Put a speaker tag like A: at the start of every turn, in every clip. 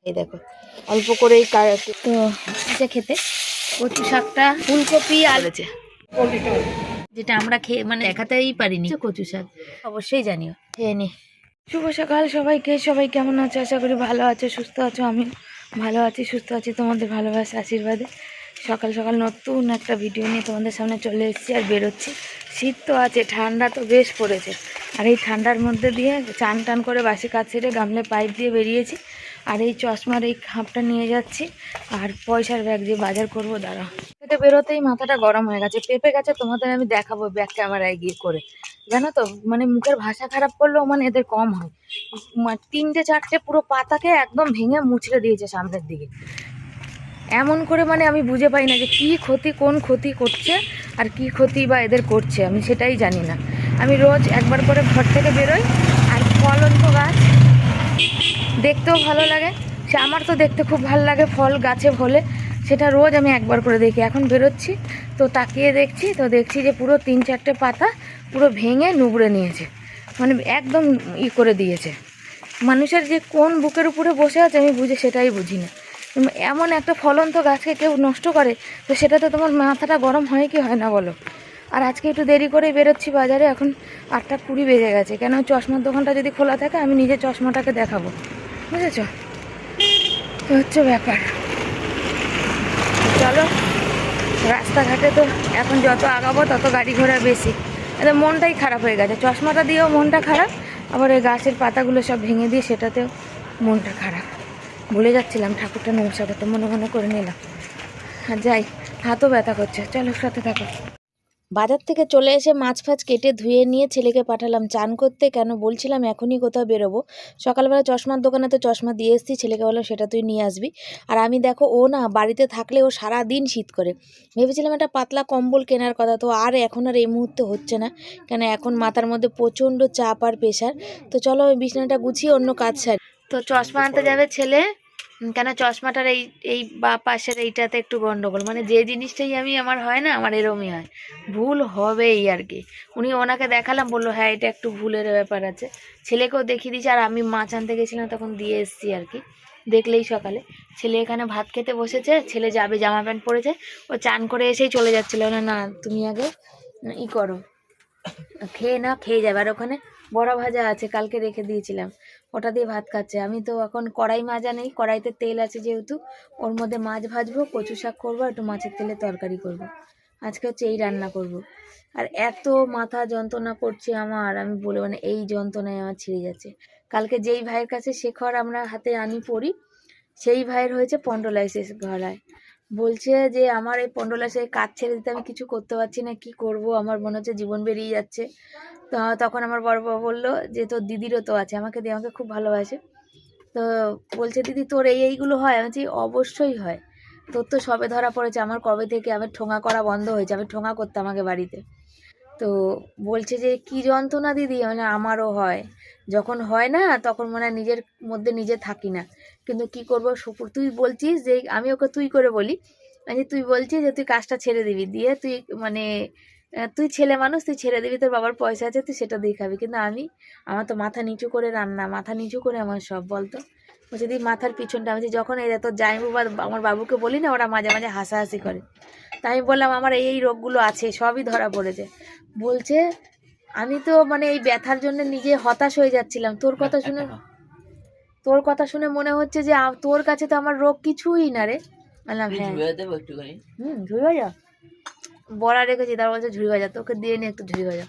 A: এই দেখো অল্প করেই তো এটা খেতে কচু শাকটা ফুলকপি আলুছে যেটা আমরা খেয়ে মানে দেখাতেই পারিনি কচু শাক অবশ্যই জানিও খেয়ে নি। শুভ সকাল সবাইকে, সবাই কেমন আছে? আশা করি ভালো আছো, সুস্থ আছো। আমি ভালো আছি, সুস্থ আছি তোমাদের ভালোবাসা আশীর্বাদে। সকাল সকাল নতুন একটা ভিডিও নিয়ে তোমাদের সামনে চলে এসেছি আর বেরোচ্ছি। শীত তো আছে, ঠান্ডা তো বেশ পড়েছে, আর এই ঠান্ডার মধ্যে দিয়ে চান টান করে বাসি কাজ ছেড়ে গামলে পাইপ দিয়ে বেরিয়েছি। আর এই চশমার এই খাপটা নিয়ে যাচ্ছি আর পয়সার ব্যাগ দিয়ে বাজার করবো। দাঁড়া, এটা বেরোতেই মাথাটা গরম হয়ে গেছে, পেঁপে গেছে। তোমাদের আমি দেখাবো ব্যাক ক্যামেরায় গিয়ে করে, জানো তো মানে মুখের ভাষা খারাপ করলেও মানে এদের কম হয়। তিনটে চারটে পুরো পাতাকে একদম ভেঙে মুচড়ে দিয়েছে সামনের দিকে, এমন করে মানে আমি বুঝে পাই না যে কী ক্ষতি, কোন ক্ষতি করছে আর কি ক্ষতি বা এদের করছে, আমি সেটাই জানি না। আমি রোজ একবার করে ঘর থেকে বেরোই, আর ফলন্ত গাছ দেখতেও ভালো লাগে, সে আমার তো দেখতে খুব ভালো লাগে ফল গাছে ফলে, সেটা রোজ আমি একবার করে দেখি। এখন বেরোচ্ছি তো তাকিয়ে দেখছি, তো দেখছি যে পুরো তিন চারটে পাতা পুরো ভেঙে নুবড়ে নিয়েছে, মানে একদম করে দিয়েছে। মানুষের যে কোন বুকের উপরে বসে আছে আমি সেটাই বুঝি না। এমন একটা ফলন্ত গাছকে কেউ নষ্ট করে, তো সেটাতে তোমার মাথাটা গরম হয় কি হয় না বলো? আর আজকে একটু দেরি করেই বেরোচ্ছি বাজারে, এখন 8:20 বেজে গেছে। কেন চশমার দোকানটা যদি খোলা থাকে আমি নিজে চশমাটাকে দেখাবো, বুঝেছ? তো হচ্ছে ব্যাপার। চলো, রাস্তাঘাটে তো এখন যত আগাবো তত গাড়ি ঘোড়া বেশি, এতে মনটাই খারাপ হয়ে গেছে। চশমাটা দিয়েও মনটা খারাপ, আবার এই গাছের পাতাগুলো সব ভেঙে দিয়ে সেটাতেও মনটা খারাপ। ভুলে যাচ্ছিলাম ঠাকুরটা নমস্কার করতে, মনে মনে করে নিলাম। আর যাই, হাতও ব্যথা করছে। চলো সাথে থাকো। বাজার থেকে চলে এসে মাছ ফাছ কেটে ধুয়ে নিয়ে ছেলেকে পাঠালাম চান করতে। কেন বলছিলাম এখনই কোথাও বেরোবো, সকালবেলা চশমার দোকানে তো চশমা দিয়ে এসেছি, ছেলেকে বললাম সেটা তুই নিয়ে আসবি। আর আমি দেখো, ও না বাড়িতে থাকলে ও সারাদিন শীত করে, ভেবেছিলাম একটা পাতলা কম্বল কেনার কথা, তো আর এখন আর এই মুহূর্তে হচ্ছে না, কেন এখন মাথার মধ্যে প্রচণ্ড চাপ আর প্রেশার। তো চলো আমি বিছানাটা গুছিয়ে অন্য কাজ সারি। তো চশমা আনতে যাবে ছেলে, কেন চশমাটার এই এই বা পাশের এইটাতে একটু গন্ডগোল, মানে যে জিনিসটাই আমি আমার হয় না, আমার এরমই হয়, ভুল হবেই আর কি। ওনাকে দেখালাম, বললো হ্যাঁ এটা একটু ভুলের ব্যাপার আছে। ছেলেকেও দেখিয়ে দিয়েছি, আর আমি মাছ আনতে গেছিলাম তখন দিয়ে এসেছি আর কি, দেখলেই সকালে। ছেলে এখানে ভাত খেতে বসেছে, ছেলে যাবে, জামা প্যান্ট পরেছে, ও চান করে এসেই চলে যাচ্ছিল। না না তুমি আগে করো, খেয়ে যাবে। আর ওখানে বড়া ভাজা আছে, কালকে রেখে দিয়েছিলাম, ওটা দিয়ে ভাত খাচ্ছে। আমি তো এখন কড়াই মাজা নেই, কড়াইতে তেল আছে যেহেতু, ওর মধ্যে মাছ ভাজবো, কচু শাক করবো, একটু মাছের তেলে তরকারি করব। আজকে হচ্ছে এই রান্না করব। আর এত মাথা যন্ত্রণা করছে আমার, আমি বলে মানে এই যন্ত্রণায় আমার ছিঁড়ে যাচ্ছে। কালকে যেই ভাইয়ের কাছে শেখর আমরা হাতে আনি পড়ি, সেই ভাইয়ের হয়েছে পন্ডোলাইসিস গলায়। বলছে যে আমার এই পন্ডোলাইসিস কাজ ছেড়ে দিতে আমি কিছু করতে পারছি না, কি করব, আমার মনে হচ্ছে জীবন বেরিয়ে যাচ্ছে। তো তখন আমার বড় বাবা বললো যে তোর দিদিরও তো আছে, আমাকে দিয়ে, আমাকে খুব ভালোবাসে। তো বলছে দিদি তোর এইগুলো হয়? আমি বলছি অবশ্যই হয়, তোর তো সবে ধরা পড়েছে, আমার কবে থেকে আমার ঠোঙা করা বন্ধ হয়েছে, আমি ঠোঙা করতাম আগে বাড়িতে। তো বলছে যে কি যন্ত্রণা দিদি, মানে আমারও হয়, যখন হয় না তখন মনে হয় নিজের মধ্যে নিজে থাকি না, কিন্তু কি করবো শুকুর, তুই বলছিস যে, আমি ওকে তুই করে বলি, মানে তুই বলছিস যে তুই কাজটা ছেড়ে দিবি, দিয়ে তুই মানে তুই ছেলে মানুষ, তুই ছেড়ে দিবি, তোর বাবার পয়সা আছে তুই সেটা দিয়ে খাবি, কিন্তু আমার তো মাথা নিচু করে রান্না, মাথা নিচু করে আমার সব, বলতো। বলছে দিদি মাথার পিছনটা, আমি যখন এই তোর জামাইবু বা আমার বাবুকে বলি না, ওরা মাঝে মাঝে হাসাহাসি করে, তাই আমি বললাম আমার এই রোগগুলো আছে, সবই ধরা পড়েছে। বলছে আমি তো মানে এই ব্যথার জন্য নিজে হতাশ হয়ে যাচ্ছিলাম, তোর কথা শুনে মনে হচ্ছে যে তোর কাছে তো আমার রোগ কিছুই না রে। বললাম হ্যাঁ, ঝুড়ি ভাজা বড়া রেখেছি, তার বলছে ঝুড়ি ভাজা, তোকে দিয়ে নি একটু ঝুড়ি ভাজা।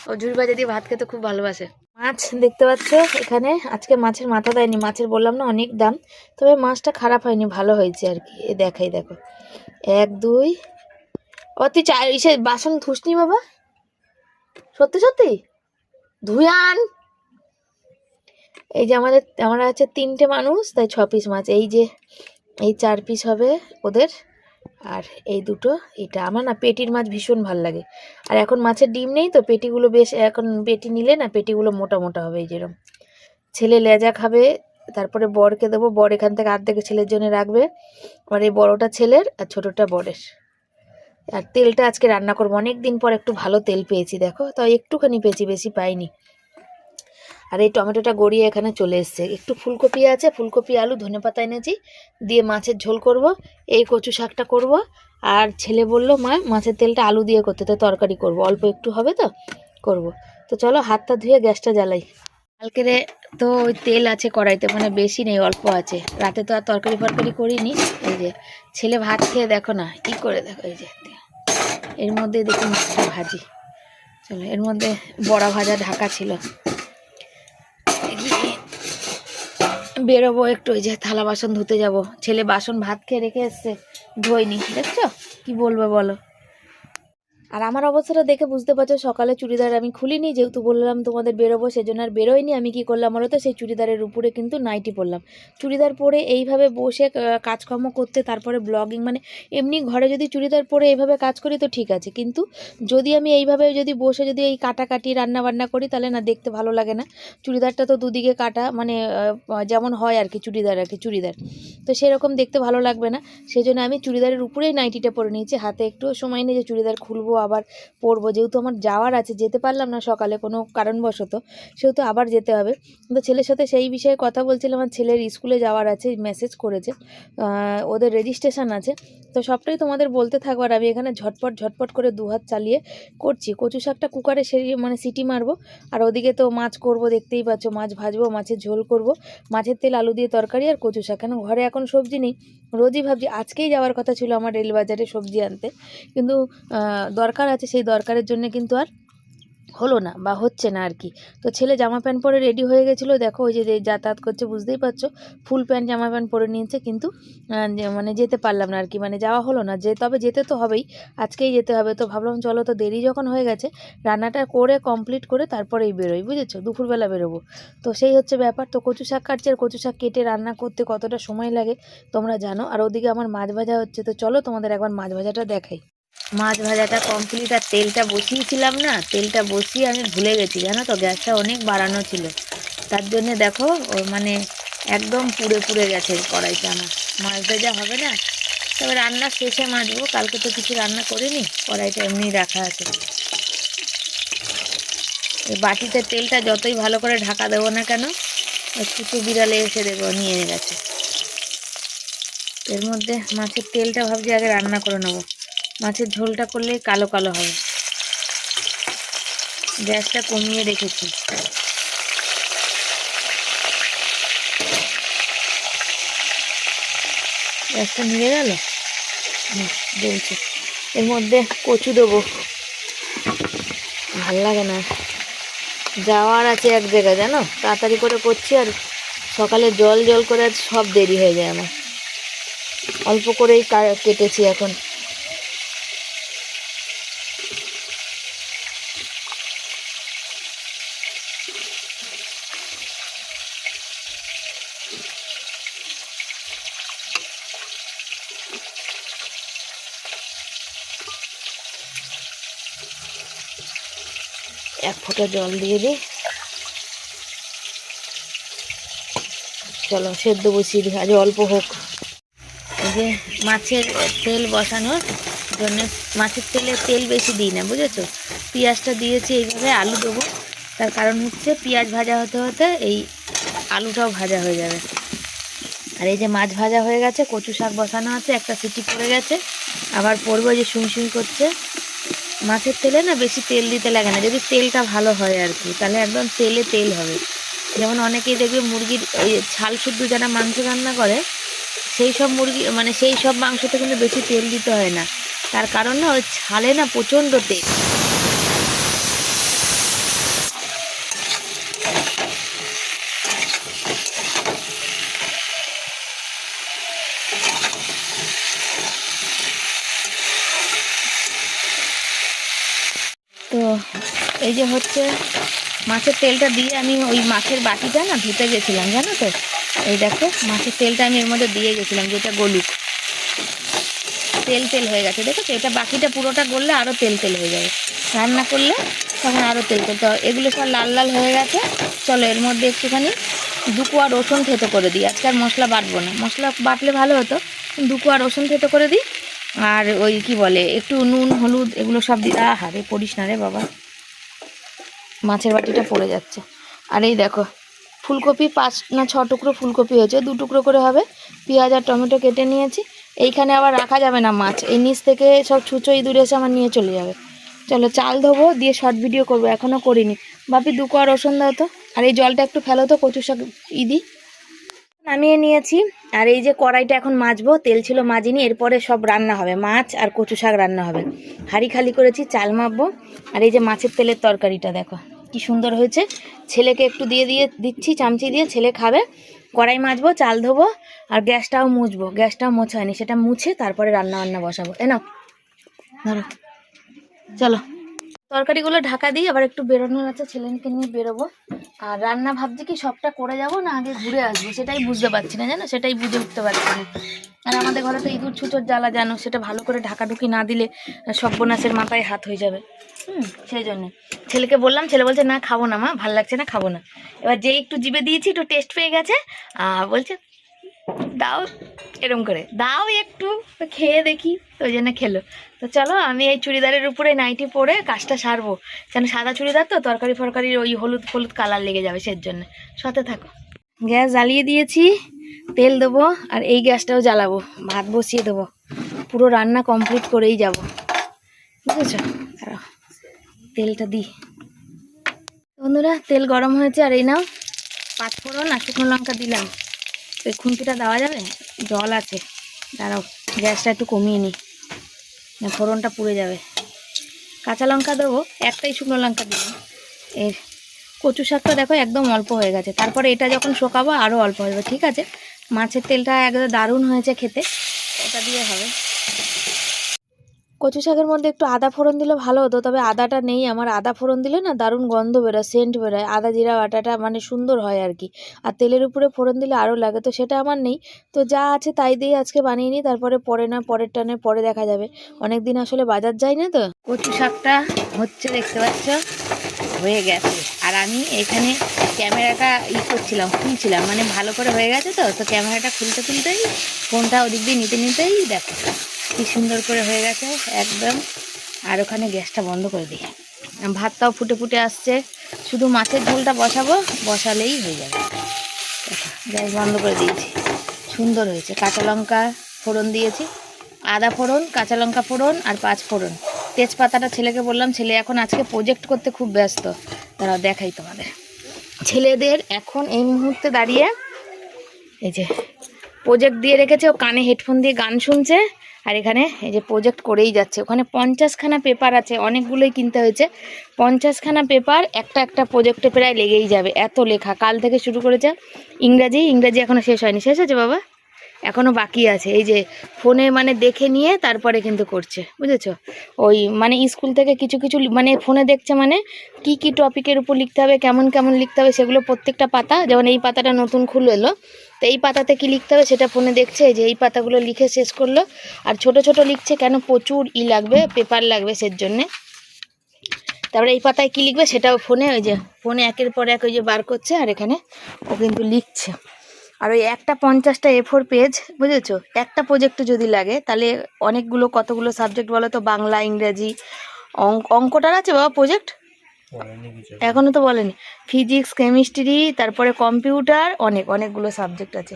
A: ও ঝুড়ি ভাজা দিয়ে ভাত খেতে খুব ভালোবাসে। মাছ দেখতে পাচ্ছ এখানে, আজকে মাছের মাথা দেয়নি, মাছের বললাম না অনেক দাম, তবে মাছটা খারাপ হয়নি, ভালো হয়েছে আর কি। দেখাই দেখো, 1 2, ও তুই ইসে বাসন ধুসনি বাবা, সত্যি সত্যি ধুয়ে আন। এই যে আমরা আছে 3টে মানুষ, তাই 6 পিস মাছ, এই যে এই 4 পিস হবে ওদের, আর এই দুটো এটা আমার। না পেটির মাছ ভীষণ ভাল লাগে, আর এখন মাছের ডিম নেই তো পেটিগুলো বেশ, এখন পেটি নিলে না পেটিগুলো মোটা মোটা হবে, এই যেরকম। ছেলে লেজা খাবে, তারপরে বরকে দেবো, বর এখান থেকে আর্ধেক ছেলের জন্য রাখবে, আর এই বড়টা ছেলের আর ছোটটা বরের। আর তেলটা আজকে রান্না করবো, অনেক দিন পর একটু ভালো তেল পেয়েছি দেখো, তাই একটুখানি পেয়েছি, বেশি পাইনি। আর এই টমেটোটা গড়িয়ে এখানে চলে এসছে। একটু ফুলকপি আছে, ফুলকপি আলু ধনেপাতা এনেছি, দিয়ে মাছের ঝোল করব, এই কচু শাকটা করব। আর ছেলে বলল মা মাছের তেলটা আলু দিয়ে করতে, তো তরকারি করব, অল্প একটু হবে তো করব। তো চলো হাতটা ধুয়ে গ্যাসটা জ্বালাই। কালকে তো ওই তেল আছে কড়াইতে, মানে বেশি নেই, অল্প আছে। রাতে তো আর তরকারি ফরকারি করিনি। এই যে ছেলে ভাত খেয়ে দেখো না কি করে, দেখো এই যে এর মধ্যে দেখি মাছটা ভাজি। চলো, এর মধ্যে বড়া ভাজা ঢাকা ছিল। বেরোবো একটু, ওই যে থালা বাসন ধুতে যাব। ছেলে বাসন ভাত খেয়ে রেখে এসছে, ধোয়নি। দেখছো কি বলবো বলো। আর আমার অবস্থাটা দেখে বুঝতে পারছো, সকালে চুড়িদার আমি খুলিনি, যেহেতু বললাম তোমাদের বেরোবো, সেজন্য আর বেরোয়নি। আমি কি করলাম বলো তো, সেই চুড়িদারের উপরে কিন্তু নাইটি পরলাম। চুড়িদার পরে এইভাবে বসে কাজকর্ম করতে, তারপরে ব্লগিং, মানে এমনি ঘরে যদি চুড়িদার পরে এইভাবে কাজ করি তো ঠিক আছে, কিন্তু যদি আমি এইভাবে যদি বসে যদি এই কাটাকাটি রান্না বান্না করি, তাহলে না দেখতে ভালো লাগে না। চুড়িদারটা তো দুদিকে কাটা, মানে যেমন হয় আর কি চুড়িদার, আর কি চুড়িদার তো সেরকম দেখতে ভালো লাগবে না। সেই জন্য আমি চুড়িদারের উপরেই নাইটিটা পরে নিয়েছি। হাতে একটুও সময় নেই যে চুড়িদার খুলবো আবার পরবো, যেহেতু আমার যাওয়ার আছে, যেতে পারলাম না সকালে কোনো কারণবশত, সেহেতু আবার যেতে হবে। তো ছেলের সাথে সেই বিষয়ে কথা বলছিলাম। আমার ছেলের স্কুলে যাওয়ার আছে, মেসেজ করেছে, ওদের রেজিস্ট্রেশন আছে। তো সবটাই তোমাদের বলতে থাকবো। আর আমি এখানে ঝটপট ঝটপট করে দুহাত চালিয়ে করছি। কচু শাকটা কুকারে মানে সিটি মারবো, আর ওদিকে তো মাছ করব, দেখতেই পাচ্ছ, মাছ ভাজবো, মাছের ঝোল করব, মাছের তেল আলু দিয়ে তরকারি আর কচু শাক। কেন ঘরে এখন সবজি নেই। রোজই ভাবছি, আজকেই যাওয়ার কথা ছিল আমার রেলবাজারে সবজি আনতে, কিন্তু দরকার আছে, সেই দরকারের জন্য কিন্তু আর হলো না, বা হচ্ছে না আর কি। তো ছেলে জামা প্যান্ট পরে রেডি হয়ে গেছিলো, দেখো ওই যে যাতায়াত করছে, বুঝতেই পারছো, ফুল প্যান্ট জামা প্যান্ট পরে নিয়েছে, কিন্তু মানে যেতে পারলাম না আর কি, মানে যাওয়া হলো না। তবে যেতে তো হবেই, আজকেই যেতে হবে। তো ভাবলাম চলো, তো দেরি যখন হয়ে গেছে, রান্নাটা করে কমপ্লিট করে তারপরেই বেরোই, বুঝেছো, দুপুরবেলা বেরোবো। তো সেই হচ্ছে ব্যাপার। তো কচু শাক কাটছে, আর কচু শাক কেটে রান্না করতে কতটা সময় লাগে তোমরা জানো। আর ওদিকে আমার মাছ ভাজা হচ্ছে, তো চলো তোমাদের একবার মাছ ভাজাটা দেখাই। মাছ ভাজাটা কমপ্লিট, আর তেলটা বসিয়েছিলাম না, তেলটা বসিয়ে আমি ভুলে গেছি জানো তো, গ্যাসটা অনেক বাড়ানো ছিল, তার জন্যে দেখো মানে একদম পুড়ে পুড়ে গেছে কড়াইটা আমার। মাছ ভাজা হবে না, তবে রান্না শেষে মাজবো, কালকে তো কিছু রান্না করিনি, কড়াইটা এমনি রাখা আছে। এই বাটিতে তেলটা যতই ভালো করে ঢাকা দেবো না কেন, একটু বিড়ালে এসে দেবো নিয়ে গেছে। এর মধ্যে মাছের তেলটা ভাবছি আগে রান্না করে নেবো, মাছের ঝোলটা করলে কালো কালো হবে। গ্যাসটা কমিয়ে রেখেছি। গ্যাসটা নিয়ে গেল, জ্বলছে। এর মধ্যে কচু দেবো, ভাল লাগে না, যাওয়ার আছে এক জায়গায় জানো, তাড়াতাড়ি করে করছি, আর সকালে জল জল করে আজ সব দেরি হয়ে যায় আমার, অল্প করেই কেটেছি এখন। এক ফোঁটা জল দিয়ে দিই, চলো সেদ্ধ বসিয়ে দিই, আজ অল্প হোক। এই যে মাছের তেল বসানোর জন্য, মাছের তেলে তেল বেশি দিই না, বুঝেছো। পেঁয়াজটা দিয়েছি এইভাবে, আলু দেবো, তার কারণ হচ্ছে পেঁয়াজ ভাজা হতে হতে এই আলুটাও ভাজা হয়ে যাবে। আর এই যে মাছ ভাজা হয়ে গেছে, কচু শাক বসানো আছে, একটা সিটি পড়ে গেছে, আবার পড়বে, যে শুঁই করছে। মাছের তেলে না বেশি তেল দিতে লাগে না, যদি তেলটা ভালো হয় আর কি, তাহলে একদম তেলে তেল হবে। যেমন অনেকেই দেখবে মুরগির ওই ছাল শুদ্ধ যারা মাংস রান্না করে, সেই সব মুরগি, মানে সেই সব মাংসতে কিন্তু বেশি তেল দিতে হয় না, তার কারণ না ওই ছালে না প্রচণ্ড তেল। তো এই যে হচ্ছে মাছের তেলটা দিয়ে আমি ওই মাছের বাটিটা না ধুতে গেছিলাম জানো তো, এই দেখো মাছের তেলটা আমি এর মধ্যে দিয়ে গেছিলাম, যেটা গলুক, তেল তেল হয়ে গেছে দেখেছো। এটা বাকিটা পুরোটা গললে আরও তেল তেল হয়ে যাবে, রান্না করলে তখন আরও তেল তেল। তো এগুলো সব লাল লাল হয়ে গেছে, চলো এর মধ্যে একটুখানি 2 কোয়া রসুন থেতো করে দিই। আজকে আর মশলা বাটবো না, মশলা বাটলে ভালো হতো, 2 কোয়া রসুন থেতো করে দিই। আর ওই কি বলে, একটু নুন হলুদ এগুলো সব দিই। হারে পড়িস না রে বাবা, মাছের বাটিটা পড়ে যাচ্ছে। আর এই দেখো ফুলকপি 5 না 6 টুকরো ফুলকপি হয়েছে, 2 টুকরো করে হবে। পেঁয়াজ আর টমেটো কেটে নিয়েছি। এইখানে আবার রাখা যাবে না মাছ, এই নিচ থেকে সব ছুঁচো ইঁদুর এসে আমার নিয়ে চলে যাবে। চলো চাল ধোবো, দিয়ে শর্ট ভিডিও করবো, এখনও করিনি। বাপি 2 কোয়া রসুন দাও তো, আর এই জলটা একটু ফেলো তো, কচু শাক ইদি নামিয়ে নিয়েছি। আর এই যে কড়াইটা এখন মাজবো, তেল ছিল মাজিনি, এরপরে সব রান্না হবে, মাছ আর কচু শাক রান্না হবে। হাঁড়ি খালি করেছি, চাল মাপবো। আর এই যে মাছের তেলের তরকারিটা দেখো কি সুন্দর হয়েছে, ছেলেকে একটু দিয়ে দিচ্ছি চামচি দিয়ে, ছেলে খাবে। কড়াই মাজবো, চাল ধোবো, আর গ্যাসটাও মুছবো, গ্যাসটাও মোছা হয়নি, সেটা মুছে তারপরে রান্না বান্না বসাবো। এ নাও ধরো, চলো তরকারিগুলো ঢাকা দিই, আবার একটু বেরোনোর আছে, ছেলেকে নিয়ে বেরোবো। আর রান্না ভাবছি কি সবটা করে যাব না আগে ঘুরে আসবো, সেটাই বুঝতে পারছি না, জানো, সেটাই বুঝে উঠতে পারছি না। আর আমাদের ঘরে তো ইঁদুর ছুঁচোর জ্বালা, জানো, সেটা ভালো করে ঢাকাঢুকি না দিলে সর্বনাশের মাথায় হাত হয়ে যাবে। সেই জন্যে ছেলেকে বললাম, ছেলে বলছে না খাবো না মা, ভাল লাগছে না, খাবো না। এবার যেই একটু জিভে দিয়েছি, একটু টেস্ট পেয়ে গেছে, বলছে দাও, এরম করে দাও একটু, তো খেয়ে দেখি, তো ওই জন্য খেলো। তো চলো আমি এই চুড়িদারের উপরে নাইটি পরে কাজটা সারবো, কেন সাদা চুড়িদার তো তরকারি ফরকারির ওই হলুদ হলুদ কালার লেগে যাবে, সেই জন্য। সাথে থাকো। গ্যাস জ্বালিয়ে দিয়েছি, তেল দেবো, আর এই গ্যাসটাও জ্বালাবো, ভাত বসিয়ে দেবো, পুরো রান্না কমপ্লিট করেই যাব, বুঝেছ। তেলটা দিই বন্ধুরা, তেল গরম হয়েছে, আর এই নাও 5 ফোড়ন আর শুকনো লঙ্কা দিলাম। এই খুন্তিটা দেওয়া যাবে, জল আছে, দাঁড়াও গ্যাসটা একটু কমিয়ে নিই, ফোড়নটা পুড়ে যাবে। কাঁচা লঙ্কা দেবো, একটাই শুকনো লঙ্কা দিলাম। এর কচু শাকটা দেখো একদম অল্প হয়ে গেছে, তারপরে এটা যখন শোকাবো আরও অল্প হয়ে যাবে, ঠিক আছে। মাছের তেলটা একদম দারুণ হয়েছে খেতে, এটা দিয়ে হবে। কচু শাকের মধ্যে একটু আদা ফোড়ন দিলে ভালো হতো, তবে আদাটা নেই আমার, আদা ফোড়ন দিলে না দারুণ গন্ধ বেরোয়, সেন্ট বেরোয়, আদা জিরা বাটাটা মানে সুন্দর হয় আর কি। আর তেলের উপরে ফোড়ন দিলে আরও লাগে, তো সেটা আমার নেই। তো যা আছে তাই দিয়ে আজকে বানিয়ে নিই, তারপরে পরে না পরের টানে পরে দেখা যাবে, অনেক দিন আসলে বাজার যাই না। তো কচু শাকটা হচ্ছে, দেখতে পাচ্ছ হয়ে গেছে। আর আমি এখানে ক্যামেরাটা করছিলাম, খুলছিলাম, মানে ভালো করে হয়ে গেছে তো, তো ক্যামেরাটা খুলতেই ফোনটা ওদিক দিয়ে নিতেই দেখো কি সুন্দর করে হয়ে গেছে একদম। আর ওখানে গ্যাসটা বন্ধ করে দিই, ভাতটাও ফুটে ফুটে আসছে, শুধু মাছের ঝোলটা বসাবো, বসালেই হয়ে যাবে। গ্যাস বন্ধ করে দিয়েছি, সুন্দর হয়েছে। কাঁচা লঙ্কা ফোড়ন দিয়েছি, আদা ফোড়ন, কাঁচা লঙ্কা ফোড়ন আর 5 ফোড়ন। তেজপাতাটা ছেলেকে বললাম, ছেলে এখন আজকে প্রজেক্ট করতে খুব ব্যস্ত, তারা দেখাই তোমাদের। ছেলেদের এখন এই মুহূর্তে দাঁড়িয়ে এই যে প্রজেক্ট দিয়ে রেখেছে, ও কানে হেডফোন দিয়ে গান শুনছে, আর এখানে এই যে প্রজেক্ট করেই যাচ্ছে। ওখানে 50খানা পেপার আছে, অনেকগুলোই কিনতে হয়েছে, 50খানা পেপার, একটা প্রজেক্টে প্রায় লেগেই যাবে, এত লেখা। কাল থেকে শুরু করেছে ইংরাজি এখনও শেষ হয়নি। শেষ হয়েছে বাবা, এখনও বাকি আছে। এই যে ফোনে মানে দেখে নিয়ে তারপরে কিন্তু করছে, বুঝেছো। ওই মানে স্কুল থেকে কিছু মানে ফোনে দেখছে, মানে কি টপিকের উপর লিখতে হবে, কেমন লিখতে হবে, সেগুলো প্রত্যেকটা পাতা, যেমন এই পাতাটা নতুন খুলে এলো, তো এই পাতাতে কি লিখতে হবে সেটা ফোনে দেখছে, যে এই পাতাগুলো লিখে শেষ করলো। আর ছোট লিখছে, কেন প্রচুর লাগবে, পেপার লাগবে, সের জন্যে। তারপরে এই পাতায় কি লিখবে সেটাও ফোনে, ওই যে ফোনে একের পর এক ওই যে বার করছে, আর এখানে ও কিন্তু লিখছে। আর ওই একটা 50টা A4 পেজ, বুঝেছো, একটা প্রজেক্টে যদি লাগে তাহলে অনেকগুলো, কতগুলো সাবজেক্ট বলো তো, বাংলা, ইংরাজি, অঙ্কটার আছে বাবা প্রজেক্ট, এখনও তো বলেনি, ফিজিক্স, কেমিস্ট্রি, তারপরে কম্পিউটার, অনেকগুলো সাবজেক্ট আছে,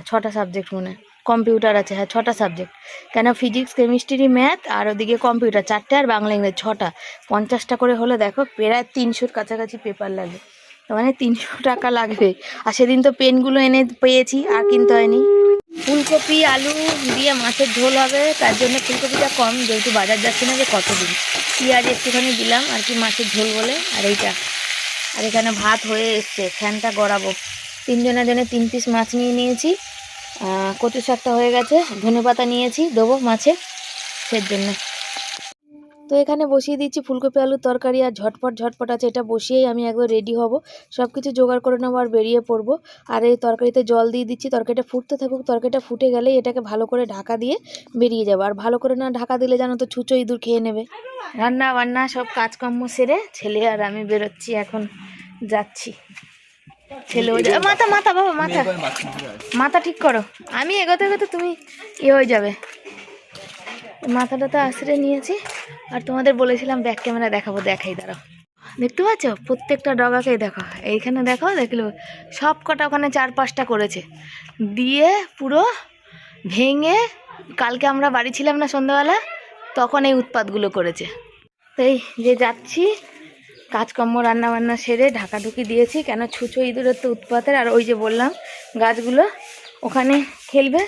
A: 6টা সাবজেক্ট মনে হয়। কম্পিউটার আছে, হ্যাঁ 6টা সাবজেক্ট, কেন ফিজিক্স, কেমিস্ট্রি, ম্যাথ, আর ওদিকে কম্পিউটার 4টে, আর বাংলা, ইংরেজি 6টা। 50টা করে হলে দেখো প্রায় 300-র কাছাকাছি পেপার লাগে, মানে 300 টাকা লাগবে। আর সেদিন তো পেনগুলো এনে পেয়েছি, আর কিনতে হয়নি। ফুলকপি আলু দিয়ে মাছের ঝোল হবে, তার জন্য ফুলকপিটা কম, যেহেতু বাজার যাচ্ছে না যে কতদিন। পেঁয়াজ একটুখানি দিলাম আর কি, মাছের ঝোল বলে। আর এইটা, আর এখানে ভাত হয়ে এসছে, ফ্যানটা গড়াবো। 3 জনের জন্য 3 পিস মাছ নিয়ে নিয়েছি, কচু শাকটা হয়ে গেছে, ধনেপাতা নিয়েছি দেবো মাছে, সের জন্য। তো এখানে বসিয়ে দিচ্ছি ফুলকপি আলুর তরকারি, আর ঝটপট আছে, এটা বসিয়েই আমি একবার রেডি হব, সব কিছু জোগাড় করে নেবো আর বেরিয়ে পড়বো। আর এই তরকারিতে জল দিয়ে দিচ্ছি, তরকারিটা ফুটতে থাকুক, তরকারিটা ফুটে গেলেই এটাকে ভালো করে ঢাকা দিয়ে বেরিয়ে যাবো। আর ভালো করে না ঢাকা দিলে জানো তো ছুঁচো ইঁদুর খেয়ে নেবে। রান্না বান্না সব কাজকর্ম সেরে ছেলে আর আমি বেরোচ্ছি, এখন যাচ্ছি। ছেলে মাথা বাবা, মাথা ঠিক করো, আমি এগোতে তুমি হয়ে যাবে। মাথাটা তো আশ্রে নিয়েছি, আর তোমাদের বলেছিলাম ব্যাক ক্যামেরা দেখাবো, দেখাই দাঁড়াও। দেখতে পাচ্ছ প্রত্যেকটা ডগাকেই দেখো, এইখানে দেখো দেখলো সব কটা ওখানে 4-5টা করেছে দিয়ে পুরো ভেঙে। কালকে আমরা বাড়ি ছিলাম না সন্ধ্যাবেলা, তখন এই উৎপাতগুলো করেছে। তো এই যে যাচ্ছি কাজকর্ম রান্নাবান্না সেরে ঢাকাঢুকি দিয়েছি, কেন ছুঁচো ইঁদুরের তো উৎপাতের। আর ওই যে বললাম গাছগুলো ওখানে খেলবে,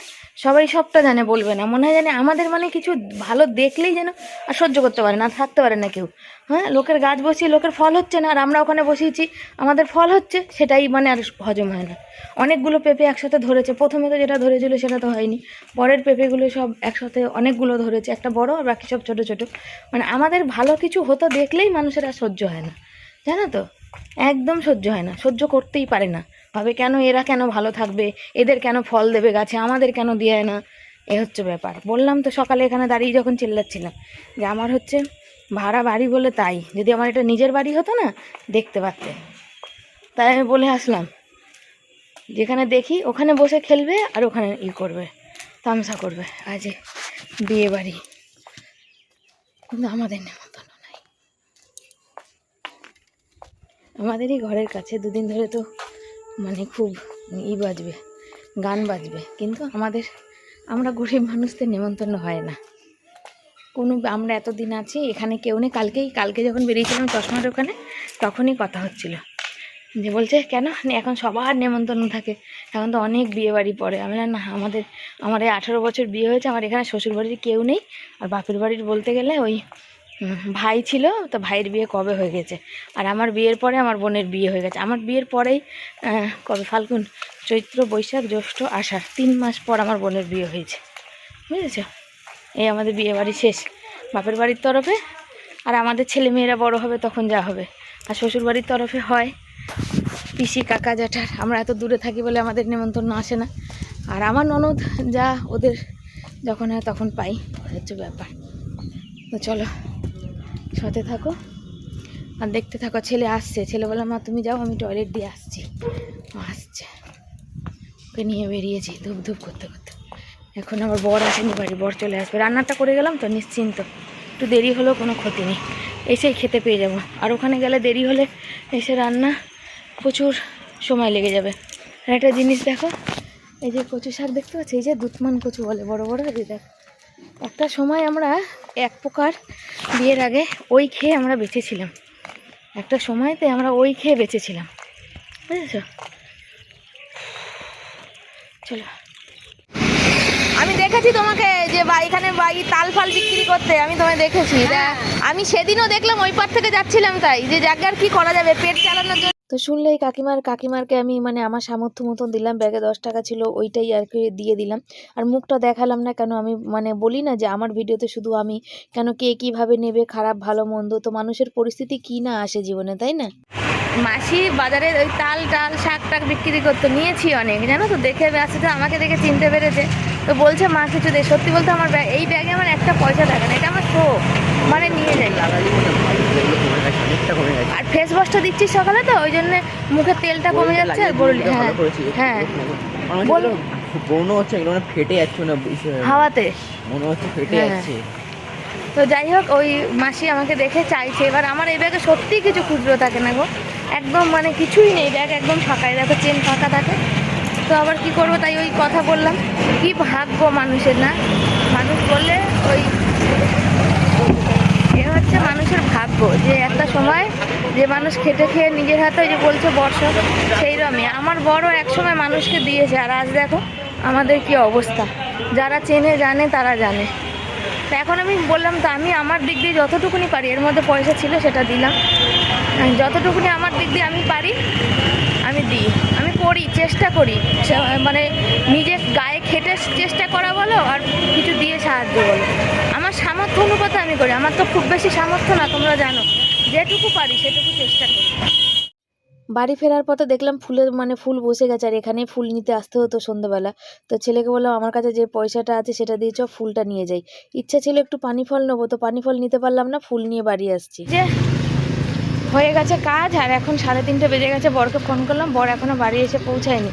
A: সবাই সবটা জানে, বলবে না, মনে হয় জানে আমাদের মানে কিছু ভালো দেখলেই যেন আর সহ্য করতে পারে না, থাকতে পারে না কেউ। হ্যাঁ, লোকের গাছ বসিয়ে লোকের ফল হচ্ছে না, আর আমরা ওখানে বসিয়েছি আমাদের ফল হচ্ছে, সেটাই মানে আর হজম হয় না। অনেকগুলো পেঁপে একসাথে ধরেছে, প্রথমে তো যেটা ধরেছিল সেটা তো হয়নি, পরের পেঁপেগুলো সব একসাথে অনেকগুলো ধরেছে, একটা বড় আর বাকি সব ছোটো ছোটো। মানে আমাদের ভালো কিছু হতো দেখলেই মানুষের আর সহ্য হয় না, জানো তো, একদম সহ্য হয় না, সহ্য করতেই পারে না, ভাবে কেন এরা কেন ভালো থাকবে, এদের কেন ফল দেবে গাছে, আমাদের কেন দেয় না। এ হচ্ছে ব্যাপার। বললাম তো সকালে এখানে দাঁড়িয়ে যখন চিল্লাচ্ছিলাম যে আমার হচ্ছে ভাড়া বাড়ি বলে, তাই যদি আমার এটা নিজের বাড়ি হতো না দেখতে পারতে। তাই আমি বলে আসলাম যেখানে দেখি ওখানে বসে খেলবে আর ওখানে করবে, তামসা করবে। আজ বিয়ে বাড়ি, কিন্তু আমাদের নেমন্তন্ন নাই। আমাদেরই ঘরের কাছে, দুদিন ধরে তো মানে খুব বাজবে, গান বাজবে, কিন্তু আমরা গরিব মানুষদের নেমন্তন্ন হয় না কোনো। আমরা এতদিন আছি এখানে কেউ নেই। কালকে যখন বেরিয়েছিলাম চশমার ওখানে, তখনই কথা হচ্ছিল যে বলছে কেন এখন সবার নেমন্তন্ন থাকে, এখন তো অনেক বিয়ে বাড়ি পড়ে। আমি না, আমার এই 18 বছর বিয়ে হয়েছে, আমার এখানে শ্বশুরবাড়ির কেউ নেই, আর বাপের বাড়ির বলতে গেলে ওই ভাই ছিল, তো ভাইয়ের বিয়ে কবে হয়ে গেছে, আর আমার বিয়ের পরে আমার বোনের বিয়ে হয়ে গেছে। আমার বিয়ের পরেই কবে ফাল্গুন চৈত্র বৈশাখ জ্যৈষ্ঠ আষাঢ় 3 মাস পর আমার বোনের বিয়ে হয়েছে, বুঝেছ। এই আমাদের বিয়ে বাড়ি শেষ বাপের বাড়ির তরফে, আর আমাদের ছেলে মেয়েরা বড় হবে তখন যা হবে। আর শ্বশুরবাড়ির তরফে হয় পিসি কাকা জ্যাঠার, আমরা এত দূরে থাকি বলে আমাদের নেমন্তন্ন আসে না। আর আমার ননদ যা, ওদের যখন হয় তখন পাই, হচ্ছে ব্যাপার। তো চলো সাথে থাকো আর দেখতে থাকো। ছেলে আসছে, ছেলে বলে মা তুমি যাও, আমি টয়লেট দিয়ে আসছি। আসছে, ওকে নিয়ে বেরিয়েছি ধূপ ধূপ করতে করতে। এখন আবার বর আসেনি বাড়ি, বর চলে আসবে। রান্নাটা করে গেলাম তো নিশ্চিন্ত, একটু দেরি হলেও কোনো ক্ষতি নেই, এসেই খেতে পেয়ে যাব। আর ওখানে গেলে দেরি হলে এসে রান্না প্রচুর সময় লেগে যাবে। আর একটা জিনিস দেখো, এই যে কচু শাক দেখতে পাচ্ছি, এই যে দুধমান কচু বলে, বড় বড়। এই দেখ, একটা সময় আমরা এক প্রকার বিয়ের আগে ওই খেয়ে আমরা বেঁচেছিলাম, একটা সময়তে আমরা ওই খেয়ে বেঁচেছিলাম, বুঝেছ। চলো, আমি দেখেছি তোমাকে যে এখানে তাল ফাল বিক্রি করতে, আমি তোমায় দেখেছি। আমি সেদিনও দেখলাম ওই পার থেকে যাচ্ছিলাম, তাই যে জায়গার কি করা যাবে পেট চালানোর জন্য। তো শুনলেই কাকিমারকে আমি মানে আমার সামর্থ্য মতন দিলাম, ব্যাগে 10 টাকা ছিল ওইটাই আর কি দিয়ে দিলাম। আর মুখটা দেখালাম না, কেন আমি মানে বলি না যে আমার ভিডিওতে শুধু আমি, কেন কে কীভাবে নেবে, খারাপ ভালো মন্দ, তো মানুষের পরিস্থিতি কি না আসে জীবনে, তাই না। মাসি বাজারে ওই তাল শাক টাক বিক্রি করতে নিয়েছি অনেক, জানো তো, দেখে আসছে, আমাকে দেখে চিনতে পেরেছে, তো বলছে মা কিছু দে। সত্যি বলতে আমার এই ব্যাগে আমার একটা পয়সা থাকে না, এটা আমার শোক, মানে নিয়ে যাই। আর ফেস ওয়াশটা দিচ্ছি সকালে, তো ওই জন্য মুখের তেলটা কমে যাচ্ছে। আর বলি হ্যাঁ
B: মনে হচ্ছে এগুলো ফেটে যাচ্ছে না,
A: হাওয়াতে
B: মনে হচ্ছে ফেটে যাচ্ছে।
A: তো যাই হোক, ওই মাসি আমাকে দেখে চাইছে। এবার আমার এই ব্যাগে সত্যিই কিছু খুচরো থাকে না গো, একদম মানে কিছুই নেই, ব্যাগ একদম ফাঁকাই, দেখো চেন ফাঁকা থাকে। তো আবার কি করবো, তাই ওই কথা বললাম। কি ভাগ্য মানুষের না, মানুষ বললে ওই এ হচ্ছে মানুষের ভাগ্য, যে একটা সময় যে মানুষ খেটে খেয়ে নিজের হাতে, ওই যে বলছে বর্ষা, সেইরকমই আমার বড় এক সময় মানুষকে দিয়েছে। আর আজ দেখো আমাদের কি অবস্থা, যারা চেনে জানে তারা জানে। তো এখন আমি বললাম, তো আমি আমার দিক দিয়ে যতটুকুনি পারি, এর মধ্যে পয়সা ছিল সেটা দিলাম, যতটুকুনি আমার দিক দিয়ে আমি পারি আমি দিই, আমি করি, চেষ্টা করি, মানে নিজে গায়ে খেটে চেষ্টা করা বলো আর কিছু দিয়ে সাহায্য বলো, আমার সামর্থ্য অনুপাতে আমি করি। আমার তো খুব বেশি সামর্থ্য না, তোমরা জানো, যেটুকু পারি সেটুকু চেষ্টা করি। বাড়ি ফেরার পথে দেখলাম ফুল বসে গেছে, আর এখানে ফুল নিতে আসতে হতো সন্ধ্যেবেলা। তো ছেলেকে বললাম আমার কাছে যে পয়সাটা আছে সেটা দিয়ে চ ফুলটা নিয়ে যাই। ইচ্ছা ছিল একটু পানি ফল নেবো, তো পানি ফল নিতে পারলাম না, ফুল নিয়ে বাড়ি আসছি। যে হয়ে গেছে কাজ, আর এখন 3:30 বেজে গেছে। বরকে ফোন করলাম, বর এখনো বাড়ি এসে পৌঁছায়নি।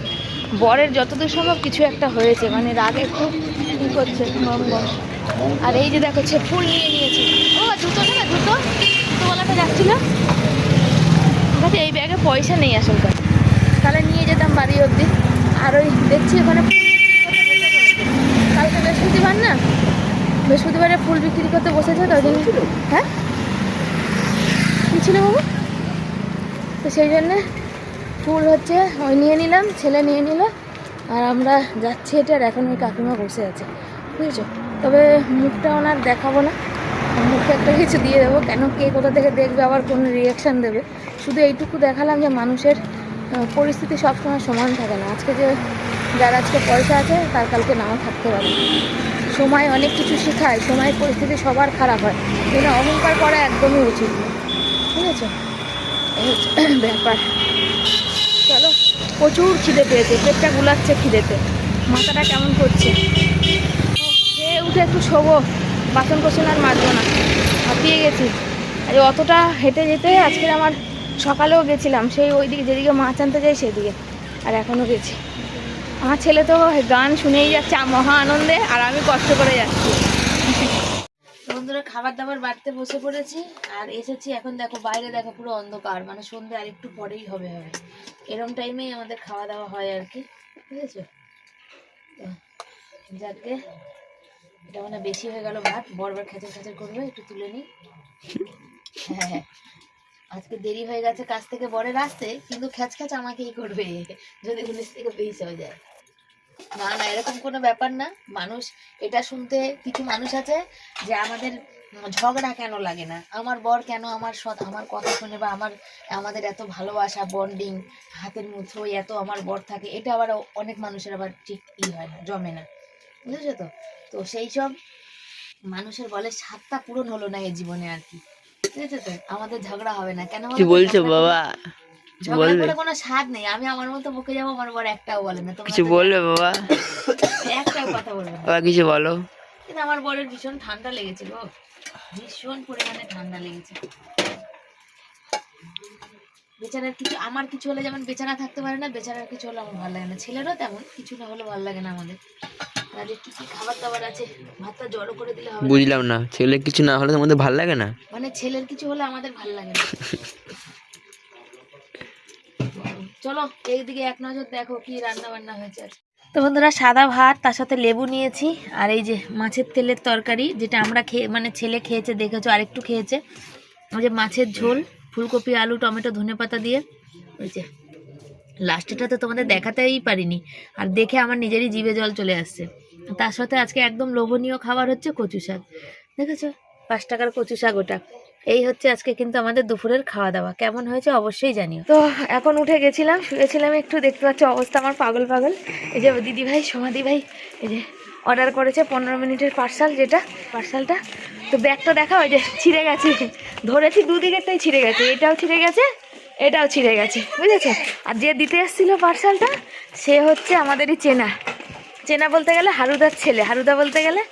A: বরের যতদূর সম্ভব কিছু একটা হয়েছে, মানে রাগে খুব কী করছে গম। আর এই যে দেখো ফুল নিয়ে নিয়েছি। ও জুতো নেবে, জুতোওয়ালাটা যাচ্ছিল। কাছে এই ব্যাগে পয়সা নেই আসল কথা, তাহলে নিয়ে যেতাম বাড়ি অবধি। আর ওই দেখছি ওখানে কালকে বৃহস্পতিবার না, বৃহস্পতিবারে ফুল বিক্রি করতে বসেছে তো ওই জন্য। হ্যাঁ কী ছিল বাবু? তো সেই জন্যে ফুল হচ্ছে ওই নিয়ে নিলাম, ছেলে নিয়ে নিল, আর আমরা যাচ্ছি এটা। আর এখন ওই কাকিমা বসে আছে, বুঝেছো? তবে মুখটা ওনার দেখাবো না, মুখে একটা কিছু দিয়ে দেবো, কেন কে কোথা থেকে দেখবে আবার কোনো রিয়াকশান দেবে। শুধু এইটুকু দেখালাম যে মানুষের পরিস্থিতি সবসময় সমান থাকে না। আজকে যে যার আজকে পয়সা আছে তার কালকে নাও থাকতে পারে। সময় অনেক কিছু শেখায়, সময় পরিস্থিতি সবার খারাপ হয়, কিন্তু অহংকার করা একদমই উচিত না, বুঝেছো? এই হচ্ছে ব্যাপার। চলো, প্রচুর খিদে পেয়েছে, পেটটা গুলাচ্ছে খিদেতে, মাথাটা কেমন করছে। খেয়ে উঠে একটু শোবো, বাসন কোসন আর মাজবো না, হাঁপিয়ে গেছি। আর অতটা হেঁটে যেতে আজকের আমার, সকালেও গেছিলাম সেই ওইদিকে যেদিকে মাছ আনতে যাই সেদিকে, আর এখনও গেছি। আমার ছেলে তো গান শুনেই যাচ্ছে মহা আনন্দে, আর আমি কষ্ট করে যাচ্ছি। বন্ধুরা খাবার দাবার বাড়তে বসে পড়েছি আর এসেছি। এখন দেখো বাইরে দেখো পুরো অন্ধকার, মানে সন্ধ্যে আর একটু পরেই হবে। এরকম টাইমেই আমাদের খাওয়া দাওয়া হয় আর কি, বুঝেছো? যাকে এটা মানে বেশি হয়ে গেল ভাত, বরবার খেচর খেচর করবে, একটু তুলে নিই। হ্যাঁ, আজকে দেরি হয়ে গেছে কাজ থেকে বরের আসতে, কিন্তু খ্যাচ খ্যাচ আমাকেই করবে যদি 19 থেকে 20 হয়ে যায়। না না, এরকম কোনো ব্যাপার না। মানুষ এটা শুনতে, কিছু মানুষ আছে যে আমাদের ঝগড়া কেন লাগে না, আমার বর কেন আমার কথা শুনে, বা আমাদের এত ভালোবাসা বন্ডিং হাতের মুঠোয় এত আমার বর থাকে, এটা আবার অনেক মানুষের আবার ঠিক হয় না, জমে না, বুঝেছো তো? তো সেই সব মানুষের বলে স্বাদটা পূরণ হলো না এই জীবনে আর কি, বুঝেছো তো? আমাদের ঝগড়া হবে না কেন বলছো বাবা? ঝগড়া করে কোনো স্বাদ নেই। আমি আমার মতো বকে যাবো, আমার বর একটাও বলে না। কিছু বলবে বাবা? একটাও কথা বলবে না। কিছু বলো। কিন্তু আমার বরের ভীষণ ঠান্ডা লেগেছে গো, ভীষণ পরিমাণে ঠান্ডা লেগেছে। বেচারার কিছু, আমার কিছু হলে যেমন বেচারা থাকতে পারে না, বেচারার কিছু হলে আমার ভালো লাগে না। ছেলেরও তেমন, কিছু না হলে ভালো লাগে না আমাদের। আর কি কি খাবার দাবার আছে, ভাতটা জড়ো করে দিলে হবে। বুঝলাম না, ছেলের কিছু না হলে তোমাদের ভালো লাগে না? মানে ছেলের কিছু হলে আমাদের ভালো লাগে না। চলো এইদিকে এক নজর দেখো কি রান্না বান্না হয়েছে। তো বন্ধুরা, সাদা ভাত, তার সাথে লেবু নিয়েছি, আর এই যে মাছের তেলের তরকারি, যেটা আমরা মানে ছেলে খেয়েছে দেখেছো, আরেকটু খেয়েছে। ওই যে মাছের ঝোল, ফুলকপি আলু টমেটো ধনেপাতা দিয়ে, ওই যে লাস্টেটা তো তোমাদের দেখাতেই পারিনি, আর দেখে আমার নিজেরই জিভে জল চলে আসছে। তার সাথে আজকে একদম লোভনীয় খাবার হচ্ছে কচু শাক, দেখেছো? 5 টাকার কচু শাক ওটা। এই হচ্ছে আজকে কিন্তু আমাদের দুপুরের খাওয়া দাওয়া। কেমন হয়েছে অবশ্যই জানিও। তো এখন উঠে গেছিলাম, শুয়েছিলাম একটু, দেখতে পাচ্ছ অবস্থা আমার পাগল পাগল। এই যে দিদিভাই, সমাধি ভাই, এই যে অর্ডার করেছে 15 মিনিটের পার্সেল, যেটা পার্সেলটা। তো ব্যাগটা দেখা, ওই যে ছিঁড়ে গেছে, ধরেছি দুদিকেরটাই ছিঁড়ে গেছে, এটাও ছিঁড়ে গেছে, এটাও ছিঁড়ে গেছে, বুঝেছো? আর যে দিতে এসেছিলো পার্সেলটা, সে হচ্ছে আমাদেরই চেনা বলতে গেলে হারুদার ছেলে। হারুদা বলতে গেলে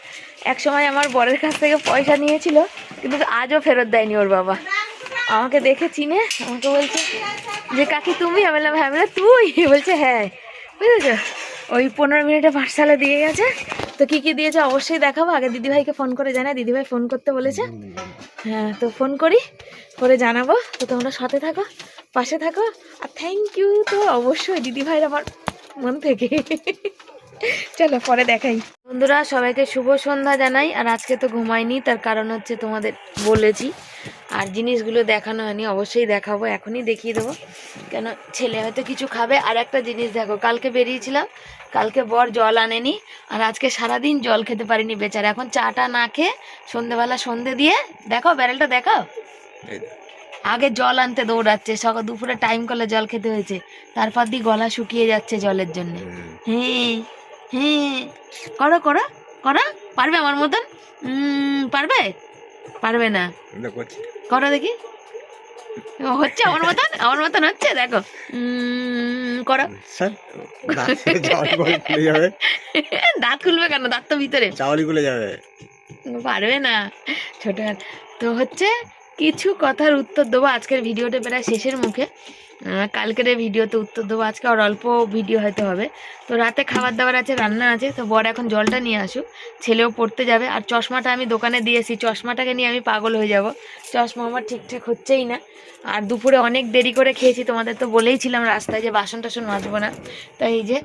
A: এক সময় আমার বরের কাছ থেকে পয়সা নিয়েছিল, কিন্তু আজও ফেরত দেয়নি ওর বাবা। আমাকে দেখে চিনে আমাকে বলছে যে কাকি তুমি? আমি বললাম হ্যাঁ। বলে তুই? বলছে হ্যাঁ, বুঝেছো? ওই 15 মিনিটে পার্সেলে দিয়ে গেছে। তো কী কী দিয়েছে অবশ্যই দেখাবো। আগে দিদিভাইকে ফোন করে জানাই, দিদিভাই ফোন করতে বলেছে। হ্যাঁ, তো ফোন করে জানাবো। তো তোমরা সাথে থাকো, পাশে থাকো, আর থ্যাংক ইউ তো অবশ্যই দিদিভাইয়ের আমার মন থেকে। চলো পরে দেখাই। বন্ধুরা, সবাইকে শুভ সন্ধ্যা জানাই। আর আজকে তো ঘুমাইনি, তার কারণ হচ্ছে তোমাদের বলেছি, আর জিনিসগুলো দেখানো হয়নি, অবশ্যই দেখাবো, এখনই দেখিয়ে দেবো। কেন ছেলে হয়তো কিছু খাবে। আর একটা জিনিস দেখো, কালকে বেরিয়েছিলাম, কালকে বর জল আনেনি, আর আজকে সারাদিন জল খেতে পারিনি বেচারা। এখন চাটা না খেয়ে সন্ধেবেলা সন্ধে দিয়ে, দেখো ব্যারেলটা দেখো, আগে জল আনতে দৌড়াচ্ছে, সকাল দুপুরে টাইম করলে জল খেতে হয়েছে, তারপর দিয়ে গলা শুকিয়ে যাচ্ছে জলের জন্য। হ্যাঁ হ্যাঁ, করো করো করো, পারবে আমার মতন? পারবে? পারবে না, করো দেখি। হচ্ছে আমার মতন হচ্ছে, দেখো করো। দাঁত খুলবে কেন? দাঁত তো ভিতরে, চাওয়ালি খুলে যাবে। পারবে না ছোট। তো হচ্ছে কিছু কথার উত্তর দেবো আজকের ভিডিওটা প্রায় শেষের মুখে। কালকের ভিডিওতে উত্তর দেবো, আজকে আর অল্প ভিডিও হয়তো হবে। তো রাতে খাবার দাবার আছে, রান্না আছে, তো বর এখন জলটা নিয়ে আসুক, ছেলেও পড়তে যাবে। আর চশমাটা আমি দোকানে দিয়েছি, চশমাটাকে নিয়ে আমি পাগল হয়ে যাব, চশমা আমার ঠিকঠাক হচ্ছেই না। আর দুপুরে অনেক দেরি করে খেয়েছি, তোমাদের তো বলেইছিলাম রাস্তায় যে বাসন টাসন মাজবো না, তাই এই যে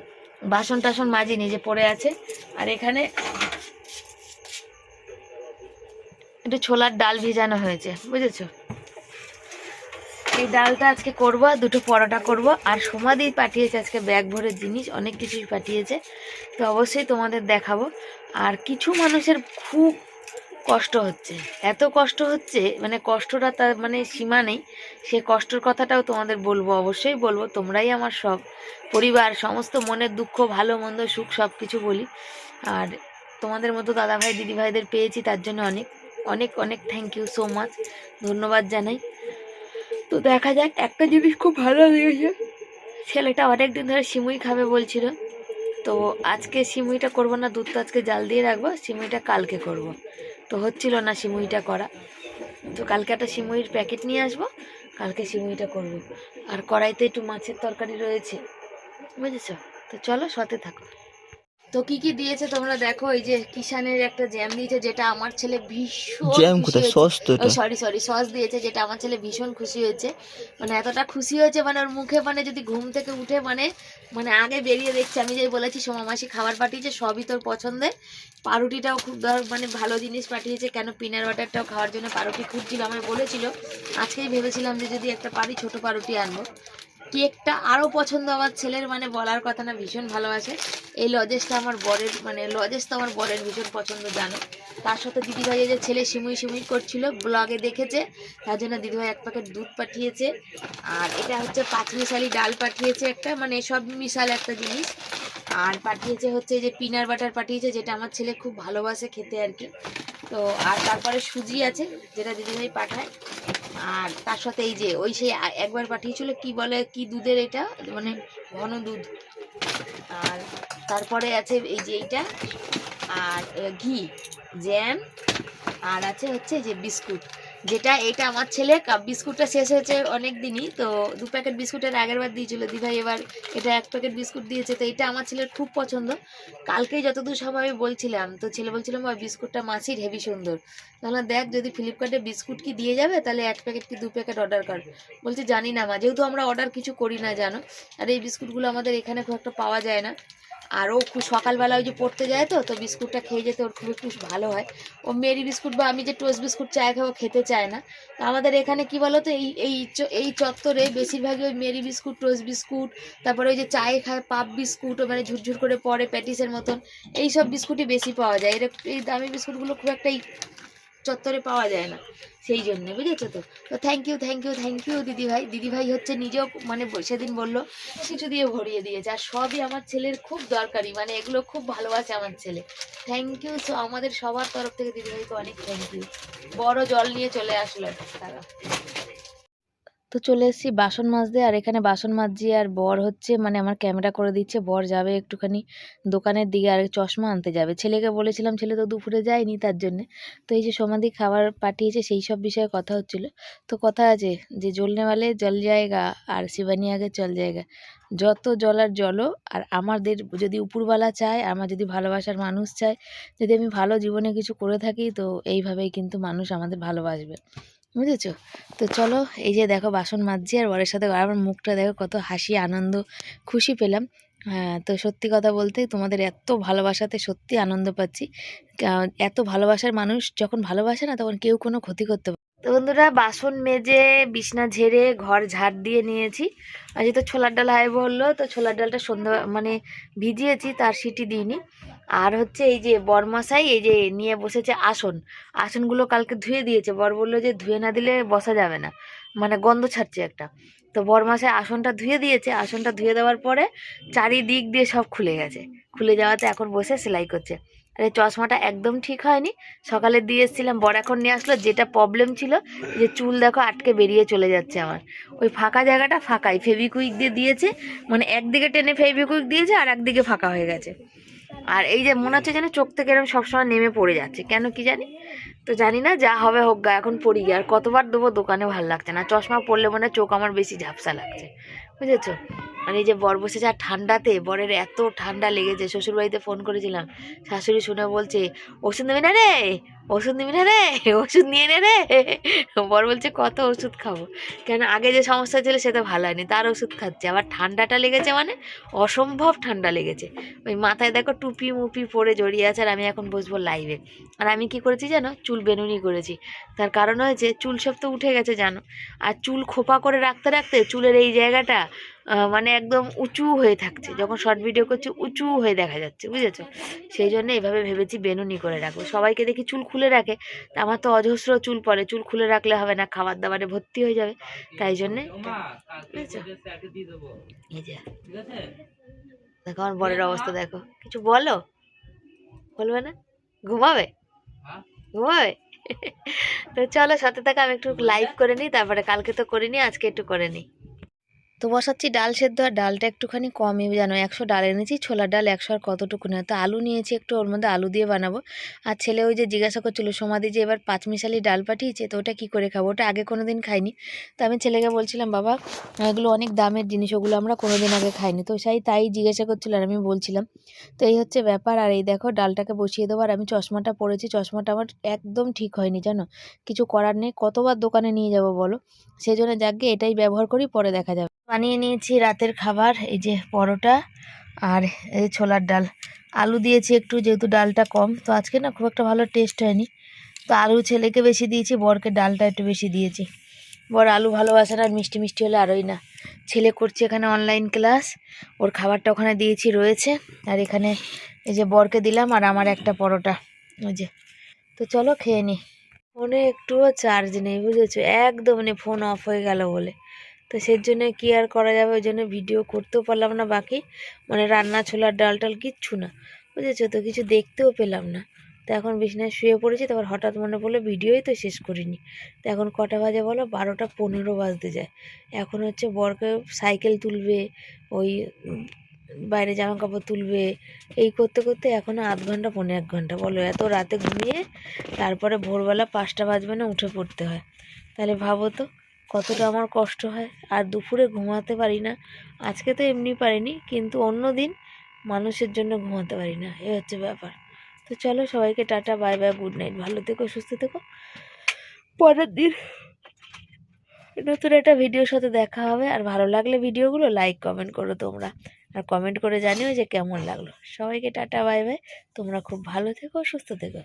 A: বাসন টাসন মাজিনি, যে পড়ে আছে। আর এখানে একটু ছোলার ডাল ভিজানো হয়েছে, বুঝেছো? এই ডালটা আজকে করব, আর দুটো পরোটা করব। আর সমাধি পাঠিয়েছে আজকে ব্যাগ ভরে জিনিস, অনেক কিছুই পাঠিয়েছে, তো অবশ্যই তোমাদের দেখাবো। আর কিছু মানুষের খুব কষ্ট হচ্ছে, এত কষ্ট হচ্ছে, মানে কষ্টটা তার মানে সীমা নেই। সে কষ্টের কথাটাও তোমাদের বলবো, অবশ্যই বলবো। তোমরাই আমার সব, পরিবার, সমস্ত মনের দুঃখ, ভালো মন্দ, সুখ সব কিছু বলি। আর তোমাদের মতো দাদাভাই দিদিভাইদের পেয়েছি, তার জন্য অনেক অনেক অনেক থ্যাংক ইউ সো মাচ, ধন্যবাদ জানাই। তো দেখা যাক, একটা জিনিস খুব ভালো লেগেছে, ছেলেটা অনেক দিন ধরে সিমুই খাবে বলছিল। তো আজকে সিমুইটা করব না, দুধটা আজকে জাল দিয়ে রাখবো, সিমুইটা কালকে করব। তো হচ্ছিল না সিমুইটা করা, তো কালকে একটা সিমুইর প্যাকেট নিয়ে আসবো, কালকে সিমুইটা করব। আর কড়াইতে একটু মাছের তরকারি রয়েছে, বুঝেছো? তো চলো সাথে থাকো। তো কি কি দিয়েছে তোমরা দেখো। এই যে কিষানের একটা জ্যাম দিয়েছে, যেটা আমার ছেলে ভীষণ
B: জ্যাম
A: খুশি
B: কোথায়,
A: হয়েছে।
B: সস তো এটা।
A: সরি সস দিয়েছে, যেটা আমার ছেলে ভীষণ খুশি হয়েছে। মানে এতটা খুশি হয়েছে, মানে ওর মুখে, মানে যদি ঘুম থেকে উঠে মানে মানে আগে বেরিয়ে দেখছে, আমি যেই বলেছি সোমা মাসি খাবার পাঠিয়েছে সবই তোর পছন্দের। পাউরুটিটাও খুব মানে ভালো জিনিস পাঠিয়েছে, কেন পিনাট বাটারটাও খাওয়ার জন্য পাউরুটি খুঁজছিল, আমায় বলেছিল। আজকেই ভেবেছিলাম যে যদি একটা পারি ছোট পাউরুটি আনবো। কেকটা আরও পছন্দ আমার ছেলের, মানে বলার কথা না, ভীষণ ভালোবাসে। এই লজেসটা আমার বরের, মানে লজেসটা আমার বরের ভীষণ পছন্দ, জানো। তার সাথে দিদিভাই যে ছেলে সিমুই সিমুই করছিল, ব্লগে দেখেছে, তার জন্য দিদিভাই এক প্যাকেট দুধ পাঠিয়েছে। আর এটা হচ্ছে পাঁচমিশালি ডাল পাঠিয়েছে একটা, মানে সব মিশাল একটা জিনিস। আর পাঠিয়েছে হচ্ছে যে পিনাট বাটার পাঠিয়েছে, যেটা আমার ছেলে খুব ভালোবাসে খেতে আর কি। তো আর তারপরে সুজি আছে, যেটা দিদিভাই পাঠায়। আর তার সাথে এই যে ওই সেই একবার পাঠিয়েছিল, কি বলে, কি দুধের এটা, মানে ঘন দুধ। আর তারপরে আছে এই যে এইটা, আর ঘি, জ্যাম, আর আছে হচ্ছে যে বিস্কুট, যেটা এটা আমার ছেলে বিস্কুটটা শেষ হয়েছে অনেক দিনই, তো 2 প্যাকেট বিস্কুটের আগের বার দিয়েছিল দিভাই, এবার এটা 1 প্যাকেট বিস্কুট দিয়েছে। তো এটা আমার ছেলের খুব পছন্দ। কালকেই যতদূর সময় আমি বলছিলাম, তো ছেলে বলছিলাম ওই বিস্কুটটা মাসির হেভি সুন্দর। তাহলে দেখ যদি ফ্লিপকার্টে বিস্কুট কি দিয়ে যাবে, তাহলে 1 প্যাকেট কি 2 প্যাকেট অর্ডার কর। বলছে জানি না মা, যেহেতু আমরা অর্ডার কিছু করি না জানো, আর এই বিস্কুটগুলো আমাদের এখানে খুব একটা পাওয়া যায় না। আর ও খুব সকালবেলা ওই যে পড়তে যায়, তো তো বিস্কুটটা খেয়ে যেতে ওর খুব একটু ভালো হয়। ও মেরি বিস্কুট বা আমি যে টোস্ট বিস্কুট চায় খাবো খেতে চায় না। তো আমাদের এখানে কি বলো তো, এই চত্বরে বেশিরভাগই ওই মেরি বিস্কুট, টোস্ট বিস্কুট, তারপরে ওই যে চায়ে খায় পাপ বিস্কুট, ও মানে ঝুরঝুর করে পড়ে প্যাটিসের মতন, এই সব বিস্কুটই বেশি পাওয়া যায়। এই দামি বিস্কুটগুলো খুব একটা এই চত্বরে পাওয়া যায় না, সেই জন্য, বুঝেছো তো। তো thank you thank you thank you দিদিভাই। দিদিভাই হচ্ছে নিজেও, মানে সেদিন বললো কিছু দিয়ে ভরিয়ে দিয়েছে, আর সবই আমার ছেলের খুব দরকারি, মানে এগুলো খুব ভালোবাসে আমার ছেলে। থ্যাংক ইউ, আমাদের সবার তরফ থেকে দিদিভাইকে অনেক থ্যাংক ইউ। বড় জল নিয়ে চলে আসলো তারা। তো চলে এসেছি বাসন মাজতে, আর এখানে বাসন মাজছি, আর বর হচ্ছে মানে আমার ক্যামেরা করে দিচ্ছে। বর যাবে একটুখানি দোকানের দিকে, আর চশমা আনতে যাবে। ছেলেকে বলেছিলাম, ছেলে তো দুপুরে যায়নি, তার জন্যে। তো এই যে সমাধি খাবার পাঠিয়েছে, সেই সব বিষয়ে কথা হচ্ছিল। তো কথা আছে যে জ্বলনে वाले জল জায়গা, আর শিবানী আগে চল জায়গা। যত জলার জলও, আর আমাদের যদি উপরওয়ালা চায়, আমার যদি ভালোবাসার মানুষ চায়, যদি আমি ভালো জীবনে কিছু করে থাকি, তো এইভাবেই কিন্তু মানুষ আমাদের ভালোবাসবে, বুঝেছো? তো চলো, এই যে দেখো বাসন মাজছি, আর বরের সাথে আমার মুখটা দেখো কত হাসি, আনন্দ, খুশি পেলাম। হ্যাঁ, তো সত্যি কথা বলতে তোমাদের এত ভালোবাসাতে সত্যি আনন্দ পাচ্ছি। এত ভালোবাসার মানুষ যখন ভালোবাসে না, তখন কেউ কোনো ক্ষতি করতে পারে। তো বন্ধুরা, বাসন মেজে বিছনা ঝেড়ে ঘর ঝাড় দিয়ে নিয়েছি। আর যেহেতু ছোলার ডাল হয় বললো, তো ছোলার ডালটা সন্ধ্যা মানে ভিজিয়েছি, তার সিটি দিইনি। আর হচ্ছে এই যে বরমশাই এই যে নিয়ে বসেছে আসনগুলো কালকে ধুয়ে দিয়েছে। বর বললো যে ধুয়ে না দিলে বসা যাবে না, মানে গন্ধ ছাড়ছে একটা। তো বরমশাই আসনটা ধুয়ে দিয়েছে, আসনটা ধুয়ে দেওয়ার পরে চারিদিক দিয়ে সব খুলে গেছে। খুলে যাওয়াতে এখন বসে সেলাই করছে। আর এই চশমাটা একদম ঠিক হয়নি, সকালে দিয়ে এসেছিলাম, বর এখন নিয়ে আসলো। যেটা প্রবলেম ছিল যে চুল দেখো আটকে বেরিয়ে চলে যাচ্ছে আমার, ওই ফাঁকা জায়গাটা ফাঁকাই ফেভিকুইক দিয়ে দিয়েছে, মানে একদিকে টেনে ফেভিকুইক দিয়েছে আর একদিকে ফাঁকা হয়ে গেছে। আর এই যে মনে হচ্ছে যেন চোখ থেকে এরকম সবসময় নেমে পড়ে যাচ্ছে, কেন কি জানি। তো জানি না, যা হবে হোক গা, এখন পড়ি গিয়ে আর কতবার দেবো দোকানে, ভালো লাগছে না। চশমা পরলে মনে হয় চোখ আমার বেশি ঝাপসা লাগছে, বুঝেছো। আর এই যে বর বসেছে, আর ঠান্ডাতে বরের এত ঠান্ডা লেগেছে, শ্বশুরবাড়িতে ফোন করেছিলাম, শাশুড়ি শুনে বলছে ওষুধ নেবি না রে, ওষুধ নিবি না রে, ওষুধ নিয়ে নে রে। বর বলছে কত ওষুধ খাবো, কেন আগে যে সমস্যা ছিল সেটা ভালো হয়নি, তার ওষুধ খাচ্ছে। আবার ঠান্ডাটা লেগেছে মানে অসম্ভব ঠান্ডা লেগেছে। ওই মাথায় দেখো টুপি মুপি পরে জড়িয়ে আছে, আর আমি এখন বসবো লাইভে। আর আমি কি করেছি জানো, চুল বেনুনি করেছি। তার কারণ হয়েছে চুল সব তো উঠে গেছে জানো, আর চুল খোপা করে রাখতে রাখতে চুলের এই জায়গাটা মানে একদম উঁচু হয়ে থাকছে, যখন শর্ট ভিডিও করছি উঁচু হয়ে দেখা যাচ্ছে, বুঝেছো। সেই জন্য এইভাবে ভেবেছি বেনুনি করে রাখবো। সবাইকে দেখি চুল খুলে রাখে, তা আমার তো অজস্র চুল পড়ে, চুল খুলে রাখলে হবে না, খাবার দাবারে ভর্তি হয়ে যাবে, তাই জন্যে। বুঝেছো, এই যে দেখো আমার বরের অবস্থা, দেখো কিছু বলো, বলবে না, ঘুমাবে, ঘুমাবে। তো চলো সাথে থাকো, আমি একটু লাইভ করে নিই, তারপরে কালকে তো করিনি, আজকে একটু করে নিই। তো বসাচ্ছি ডাল সেদ্ধ, আর ডালটা একটুখানি কমই জানো, 100 ডাল এনেছি, ছোলার ডাল 100, আর কতটুকু না, তো আলু নিয়েছি একটু, ওর মধ্যে আলু দিয়ে বানাবো। আর ছেলে ওই যে জিজ্ঞাসা করছিল সমাধি যে এবার 5 মিশালি ডাল পাঠিয়েছে, তো ওটা কী করে খাবো, ওটা আগে কোনো দিন খাইনি। তো আমি ছেলেকে বলছিলাম বাবা এগুলো অনেক দামের জিনিস, ওগুলো আমরা কোনো দিন আগে খাইনি, তো তাই জিজ্ঞাসা করছিল, আর আমি বলছিলাম। তো এই হচ্ছে ব্যাপার। আর এই দেখো ডালটাকে বসিয়ে দেবো, আর আমি চশমাটা পরেছি, চশমাটা আমার একদম ঠিক হয়নি জানো, কিছু করার নেই, কতবার দোকানে নিয়ে যাব বলো, সেই জন্য যাকে এটাই ব্যবহার করি, পরে দেখা যাবে। বানিয়ে নিয়েছি রাতের খাবার, এই যে পরোটা আর এই ছোলার ডাল, আলু দিয়েছি একটু, যেহেতু ডালটা কম, তো আজকে না খুব একটা ভালো টেস্ট হয়নি, তো আলু ছেলেকে বেশি দিয়েছি, বরকে ডালটা একটু বেশি দিয়েছি। বর আলু ভালোবাসে না, আর মিষ্টি মিষ্টি হলে আরোই না। ছেলে করছে এখানে অনলাইন ক্লাস, ওর খাবারটা ওখানে দিয়েছি রয়েছে, আর এখানে এই যে বরকে দিলাম, আর আমার একটা পরোটা, ওই যে। তো চলো খেয়ে নিই। ফোনে একটুও চার্জ নেই, বুঝেছো, একদম নেই, ফোন অফ হয়ে গেল বলে। তো সেই জন্য কী আর করা যাবে, ওই জন্য ভিডিও করতেও পারলাম না, বাকি মানে রান্না ছোলার ডাল টাল কিচ্ছু না, বুঝেছো, তো কিছু দেখতেও পেলাম না। তো এখন বিছানায় শুয়ে পড়েছি, তারপর হঠাৎ মনে পড়লো ভিডিওই তো শেষ করিনি। তো এখন কটা বাজে বলো, 12টা 15 বাজতে যায়। এখন হচ্ছে বরকে সাইকেল তুলবে, ওই বাইরে জামা কাপড় তুলবে, এই করতে করতে এখনও আধ ঘন্টা 1.5 ঘন্টা, বলো এত রাতে ঘুমিয়ে তারপরে ভোরবেলা 5টা বাজবে না উঠে পড়তে হয়, তাহলে ভাবো তো কতটা আমার কষ্ট হয়। আর দুপুরে ঘুমাতে পারি না, আজকে তো এমনি পারিনি, কিন্তু অন্য দিন মানুষের জন্য ঘুমাতে পারি না, এই হচ্ছে ব্যাপার। তো চলো সবাইকে tata, bye bye, good night, ভালো থেকো, সুস্থ থেকো, পরের দিন নতুন একটা ভিডিওর সাথে দেখা হবে। আর ভালো লাগলে ভিডিওগুলো লাইক কমেন্ট করো তোমরা, আর কমেন্ট করে জানিও যে কেমন লাগলো। সবাইকে টাটা, বাই বাই, তোমরা খুব ভালো থেকো, সুস্থ থেকো।